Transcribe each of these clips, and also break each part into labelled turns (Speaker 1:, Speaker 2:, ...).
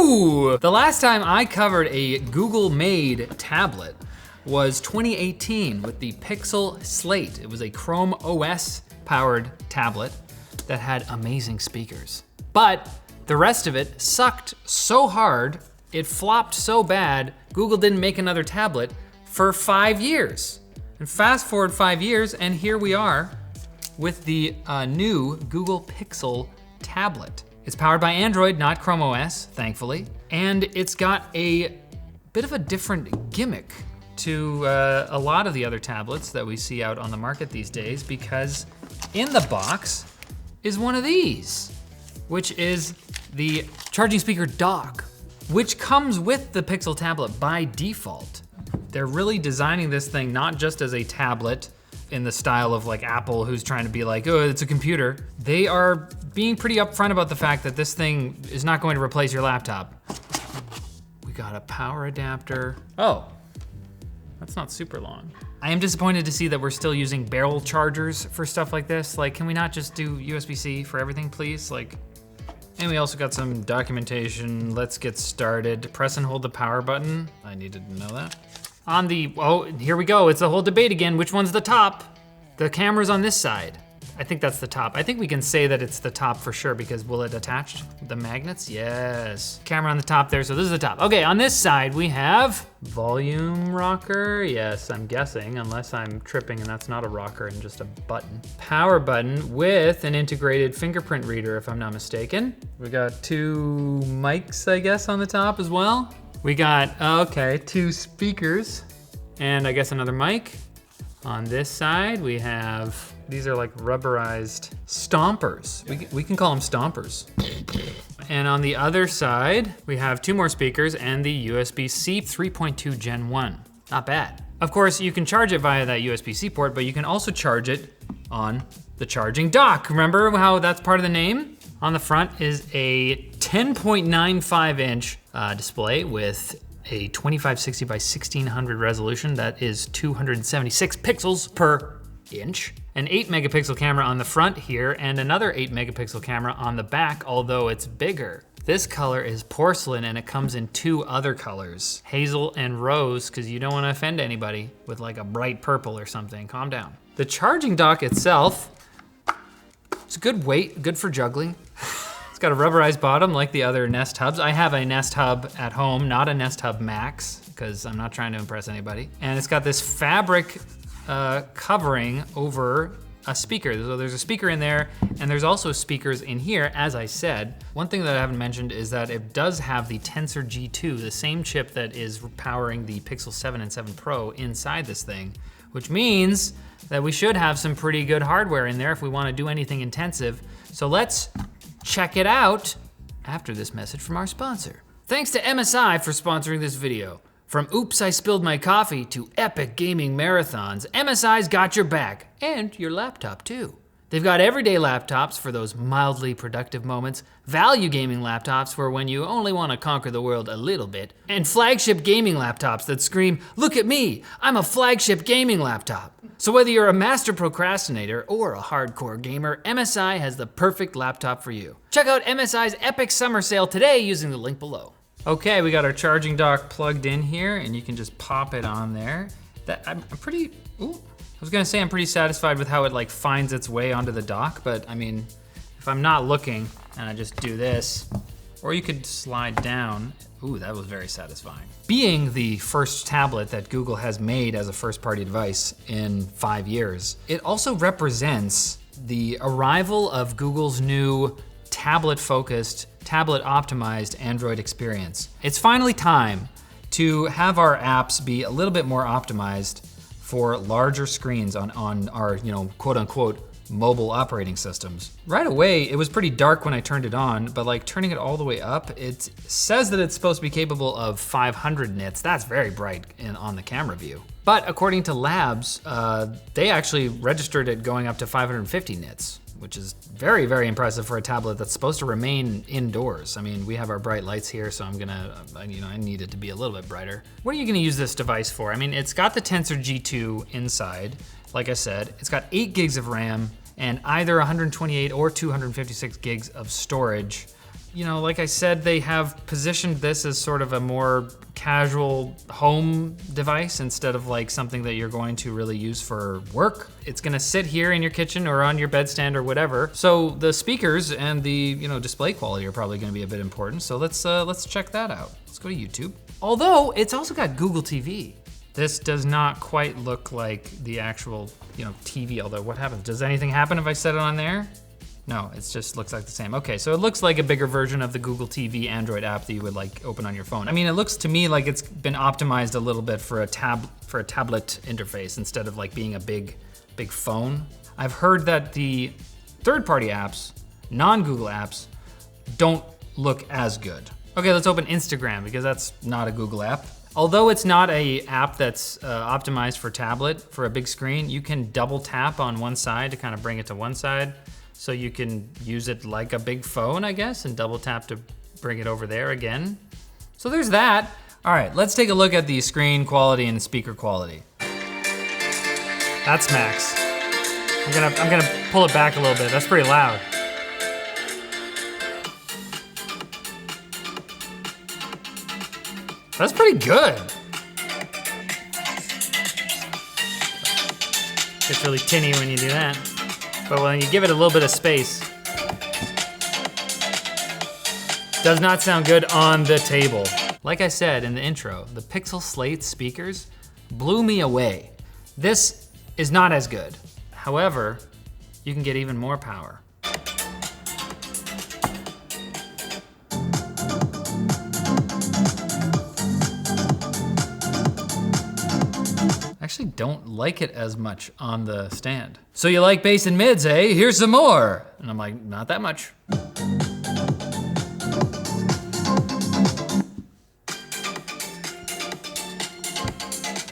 Speaker 1: Ooh! The last time I covered a Google-made tablet was 2018 with the Pixel Slate. It was a Chrome OS powered tablet that had amazing speakers. But the rest of it sucked so hard, it flopped so bad, Google didn't make another tablet for 5 years. And fast forward 5 years, and here we are with the new Google Pixel tablet. It's powered by Android, not Chrome OS, thankfully. And it's got a bit of a different gimmick to a lot of the other tablets that we see out on the market these days, because in the box is one of these, which is the charging speaker dock, which comes with the Pixel tablet by default. They're really designing this thing not just as a tablet in the style of like Apple, who's trying to be like, oh, it's a computer. They are being pretty upfront about the fact that this thing is not going to replace your laptop. We got a power adapter. Oh, that's not super long. I am disappointed to see that we're still using barrel chargers for stuff like this. Like, can we not just do USB-C for everything, please? Like, and we also got some documentation. Let's get started. Press and hold the power button. I needed to know that. On the, oh, here we go. It's the whole debate again. Which one's the top? The camera's on this side. I think that's the top. I think we can say that it's the top for sure, because will it attach the magnets? Yes. Camera on the top there, so this is the top. Okay, on this side we have volume rocker. Yes, I'm guessing, unless I'm tripping and that's not a rocker and just a button. Power button with an integrated fingerprint reader, if I'm not mistaken. We got 2 mics, I guess, on the top as well. We got, okay, 2 speakers and I guess another mic. On this side, we have, these are like rubberized stompers. We can call them stompers. And on the other side, we have 2 more speakers and the USB-C 3.2 Gen 1. Not bad. Of course, you can charge it via that USB-C port, but you can also charge it on the charging dock. Remember how that's part of the name? On the front is a 10.95 inch display with a 2560 by 1600 resolution. That is 276 pixels per inch. An 8 megapixel camera on the front here and another 8 megapixel camera on the back, although it's bigger. This color is porcelain and it comes in 2 other colors, hazel and rose, because you don't want to offend anybody with like a bright purple or something. Calm down. The charging dock itself, it's a good weight, good for juggling. It's got a rubberized bottom like the other Nest Hubs. I have a Nest Hub at home, not a Nest Hub Max, because I'm not trying to impress anybody. And it's got this fabric covering over a speaker. So there's a speaker in there, and there's also speakers in here, as I said. One thing that I haven't mentioned is that it does have the Tensor G2, the same chip that is powering the Pixel 7 and 7 Pro inside this thing, which means that we should have some pretty good hardware in there if we want to do anything intensive. So let's check it out after this message from our sponsor. Thanks to MSI for sponsoring this video. From oops, I spilled my coffee to epic gaming marathons, MSI's got your back, and your laptop too. They've got everyday laptops for those mildly productive moments, value gaming laptops for when you only want to conquer the world a little bit, and flagship gaming laptops that scream, look at me, I'm a flagship gaming laptop. So whether you're a master procrastinator or a hardcore gamer, MSI has the perfect laptop for you. Check out MSI's epic summer sale today using the link below. Okay, we got our charging dock plugged in here and you can just pop it on there. I'm pretty satisfied with how it like finds its way onto the dock, but I mean, if I'm not looking and I just do this, or you could slide down. Ooh, that was very satisfying. Being the first tablet that Google has made as a first-party device in 5 years, it also represents the arrival of Google's new tablet-focused, tablet-optimized Android experience. It's finally time to have our apps be a little bit more optimized for larger screens on our, quote unquote, mobile operating systems. Right away, it was pretty dark when I turned it on, but like turning it all the way up, it says that it's supposed to be capable of 500 nits. That's very bright on the camera view. But according to labs, they actually registered it going up to 550 nits, which is very, very impressive for a tablet that's supposed to remain indoors. I mean, we have our bright lights here, so I need it to be a little bit brighter. What are you gonna use this device for? I mean, it's got the Tensor G2 inside. Like I said, it's got 8 gigs of RAM and either 128 or 256 gigs of storage. you know, like I said, they have positioned this as sort of a more casual home device instead of like something that you're going to really use for work. It's gonna sit here in your kitchen or on your bedstand or whatever. So the speakers and the, you know, display quality are probably gonna be a bit important. So let's check that out. Let's go to YouTube. Although it's also got Google TV. This does not quite look like the actual, you know, TV, although what happens? Does anything happen if I set it on there? No, it just looks like the same. Okay, so it looks like a bigger version of the Google TV Android app that you would like open on your phone. I mean, it looks to me like it's been optimized a little bit for a tablet interface instead of like being a big phone. I've heard that the third-party apps, non-Google apps, don't look as good. Okay, let's open Instagram because that's not a Google app. Although it's not a app that's optimized for tablet, for a big screen, you can double tap on one side to kind of bring it to one side. So you can use it like a big phone, I guess, and double tap to bring it over there again. So there's that. All right, let's take a look at the screen quality and speaker quality. That's max. I'm gonna pull it back a little bit. That's pretty loud. That's pretty good. It's really tinny when you do that. But when you give it a little bit of space, does not sound good on the table. Like I said in the intro, the Pixel Slate speakers blew me away. This is not as good. However, you can get even more power. Actually don't like it as much on the stand. So you like bass and mids, eh? Here's some more. And I'm like, not that much.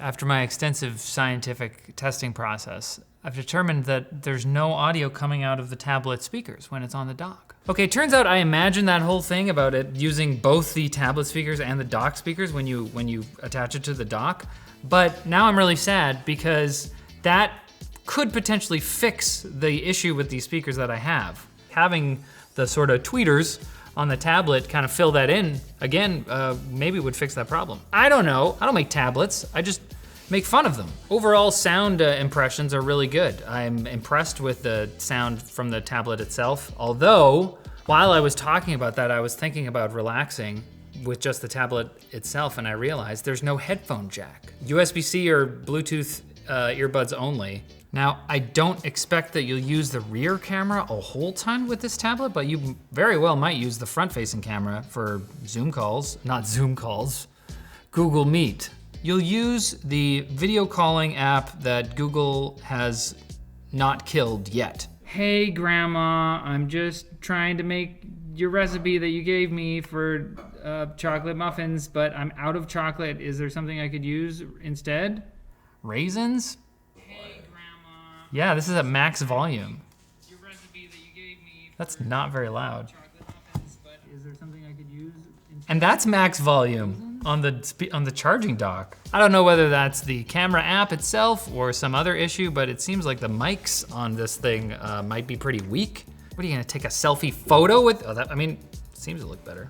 Speaker 1: After my extensive scientific testing process, I've determined that there's no audio coming out of the tablet speakers when it's on the dock. Okay, turns out I imagined that whole thing about it using both the tablet speakers and the dock speakers when you attach it to the dock. But now I'm really sad because that could potentially fix the issue with these speakers that I have. Having the sort of tweeters on the tablet kind of fill that in, again, maybe would fix that problem. I don't know, I don't make tablets, I just make fun of them. Overall sound impressions are really good. I'm impressed with the sound from the tablet itself, although while I was talking about that, I was thinking about relaxing with just the tablet itself, and I realized there's no headphone jack. USB-C or Bluetooth earbuds only. Now, I don't expect that you'll use the rear camera a whole ton with this tablet, but you very well might use the front-facing camera for Zoom calls, not Zoom calls, Google Meet. You'll use the video calling app that Google has not killed yet. Hey, Grandma, I'm just trying to make your recipe that you gave me for chocolate muffins, but I'm out of chocolate. Is there something I could use instead? Raisins? Hey, Grandma. Yeah, this is at max volume. Your recipe that you gave me. That's not very loud. Chocolate muffins, but is there something I could use instead? And that's max volume on the charging dock. I don't know whether that's the camera app itself or some other issue, but it seems like the mics on this thing might be pretty weak. What are you gonna take a selfie photo with? Oh, I mean, seems to look better.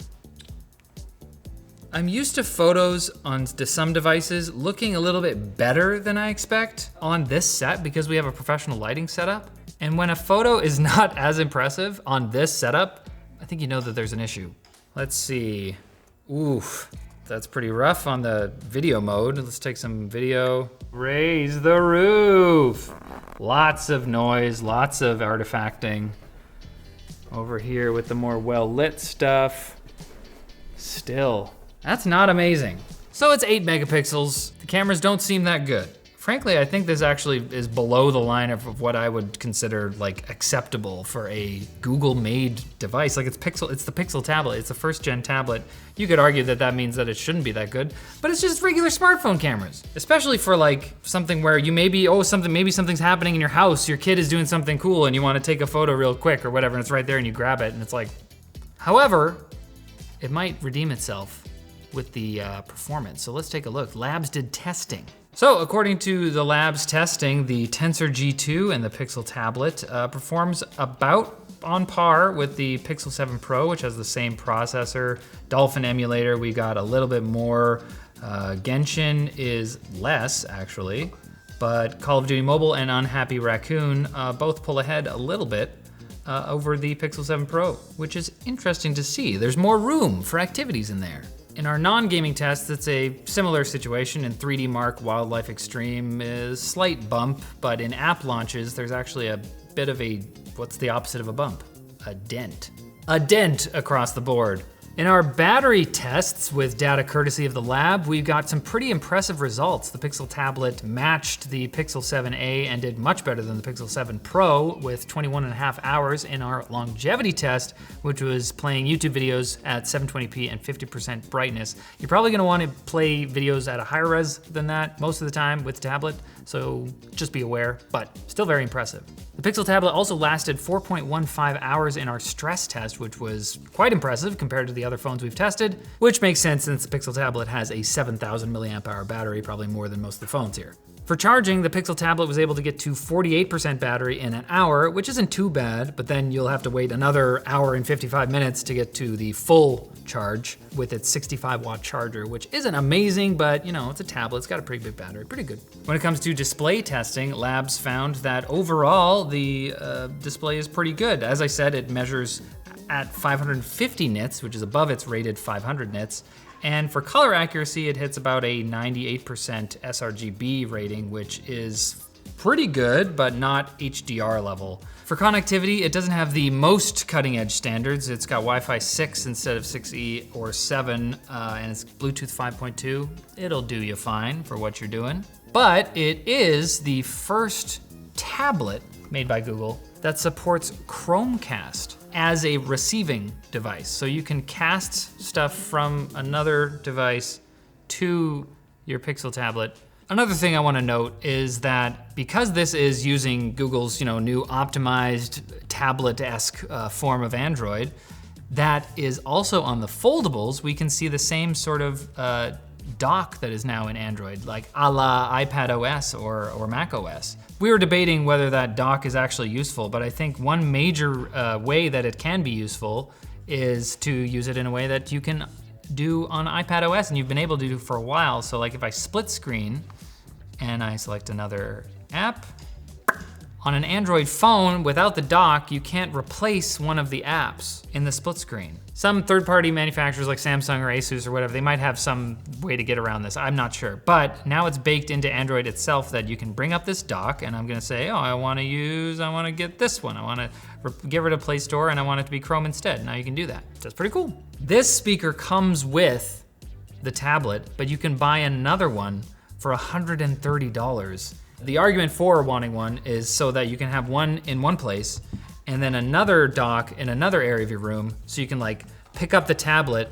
Speaker 1: I'm used to photos on some devices looking a little bit better than I expect on this set because we have a professional lighting setup. And when a photo is not as impressive on this setup, I think you know that there's an issue. Let's see. Oof, that's pretty rough on the video mode. Let's take some video. Raise the roof. Lots of noise, lots of artifacting. Over here with the more well-lit stuff. Still, that's not amazing. So it's 8 megapixels. The cameras don't seem that good. Frankly, I think this actually is below the line of what I would consider like acceptable for a Google-made device. Like it's the Pixel tablet. It's a first-gen tablet. You could argue that that means that it shouldn't be that good, but it's just regular smartphone cameras. Especially for like something where you maybe, maybe something's happening in your house, your kid is doing something cool and you want to take a photo real quick or whatever, and it's right there and you grab it and it's like, however, it might redeem itself with the performance. So let's take a look. Labs did testing. So according to the lab's testing, the Tensor G2 and the Pixel tablet performs about on par with the Pixel 7 Pro, which has the same processor. Dolphin emulator, we got a little bit more. Genshin is less, actually. But Call of Duty Mobile and Unhappy Raccoon both pull ahead a little bit over the Pixel 7 Pro, which is interesting to see. There's more room for activities in there. In our non-gaming tests, it's a similar situation. In 3D Mark Wildlife Extreme is slight bump, but in app launches, there's actually a bit of a, what's the opposite of a bump? A dent. A dent across the board. In our battery tests with data courtesy of the lab, we got some pretty impressive results. The Pixel tablet matched the Pixel 7a and did much better than the Pixel 7 Pro with 21.5 hours in our longevity test, which was playing YouTube videos at 720p and 50% brightness. You're probably gonna wanna play videos at a higher res than that most of the time with the tablet, so just be aware, but still very impressive. The Pixel tablet also lasted 4.15 hours in our stress test, which was quite impressive compared to the other phones we've tested, which makes sense since the Pixel tablet has a 7,000 milliamp hour battery, probably more than most of the phones here. For charging, the Pixel tablet was able to get to 48% battery in an hour, which isn't too bad, but then you'll have to wait another hour and 55 minutes to get to the full charge with its 65-watt charger, which isn't amazing, but you know, it's a tablet, it's got a pretty big battery, pretty good. When it comes to display testing, labs found that overall, the display is pretty good. As I said, it measures at 550 nits, which is above its rated 500 nits. And for color accuracy, it hits about a 98% sRGB rating, which is pretty good, but not HDR level. For connectivity, it doesn't have the most cutting edge standards. It's got Wi-Fi 6 instead of 6E or 7, and it's Bluetooth 5.2. It'll do you fine for what you're doing. But it is the first tablet made by Google that supports Chromecast as a receiving device. So you can cast stuff from another device to your Pixel tablet. Another thing I want to note is that because this is using Google's new optimized tablet-esque form of Android, that is also on the foldables. We can see the same sort of dock that is now in Android, like a la iPadOS or macOS. We were debating whether that dock is actually useful, but I think one major way that it can be useful is to use it in a way that you can do on iPadOS and you've been able to do for a while. So like if I split screen and I select another app, on an Android phone without the dock, you can't replace one of the apps in the split screen. Some third-party manufacturers like Samsung or Asus or whatever, they might have some way to get around this, I'm not sure. But now it's baked into Android itself that you can bring up this dock and I'm gonna say, oh, I wanna get this one. I wanna get rid of Play Store and I want it to be Chrome instead. Now you can do that. That's pretty cool. This speaker comes with the tablet, but you can buy another one for $130. The argument for wanting one is so that you can have one in one place and then another dock in another area of your room, so you can like pick up the tablet,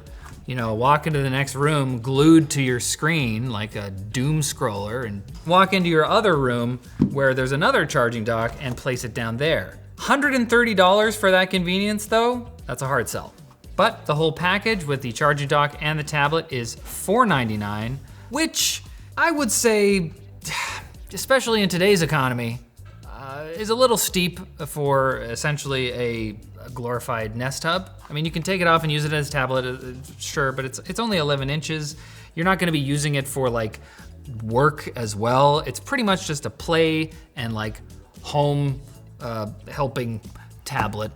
Speaker 1: walk into the next room glued to your screen like a doom scroller, and walk into your other room where there's another charging dock and place it down there. $130 for that convenience though, that's a hard sell. But the whole package with the charging dock and the tablet is $499, which I would say, especially in today's economy, is a little steep for essentially a glorified Nest Hub. I mean, you can take it off and use it as a tablet, sure, but it's only 11 inches. You're not gonna be using it for like work as well. It's pretty much just a play and like home helping tablet.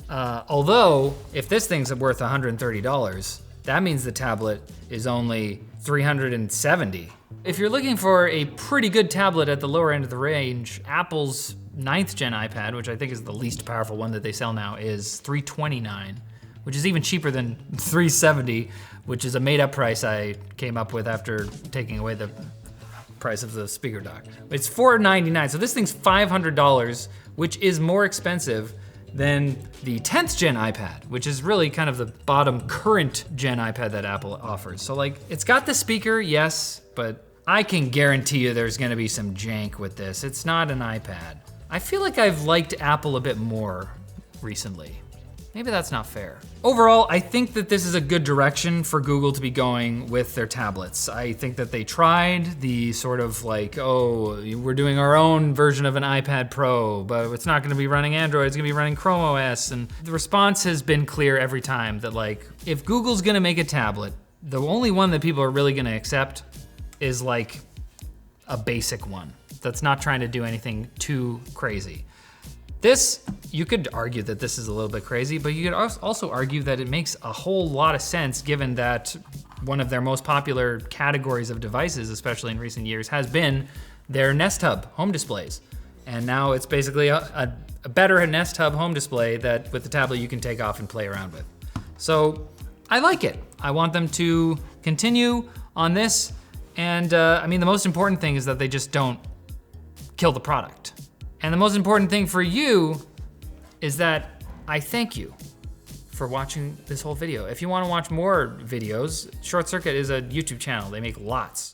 Speaker 1: Although, if this thing's worth $130, that means the tablet is only $370. If you're looking for a pretty good tablet at the lower end of the range, Apple's 9th gen iPad, which I think is the least powerful one that they sell now, is $329, which is even cheaper than $370, which is a made up price I came up with after taking away the price of the speaker dock. It's $499, so this thing's $500, which is more expensive than the 10th gen iPad, which is really kind of the bottom current gen iPad that Apple offers. So like, it's got the speaker, yes, but I can guarantee you there's gonna be some jank with this. It's not an iPad. I feel like I've liked Apple a bit more recently. Maybe that's not fair. Overall, I think that this is a good direction for Google to be going with their tablets. I think that they tried the sort of like, oh, we're doing our own version of an iPad Pro, but it's not gonna be running Android, it's gonna be running Chrome OS. And the response has been clear every time that like, if Google's gonna make a tablet, the only one that people are really gonna accept is like a basic one that's not trying to do anything too crazy. This, you could argue that this is a little bit crazy, but you could also argue that it makes a whole lot of sense given that one of their most popular categories of devices, especially in recent years, has been their Nest Hub home displays. And now it's basically a better Nest Hub home display that with the tablet you can take off and play around with. So I like it. I want them to continue on this. And I mean, the most important thing is that they just don't kill the product. And the most important thing for you is that I thank you for watching this whole video. If you wanna watch more videos, ShortCircuit is a YouTube channel. They make lots.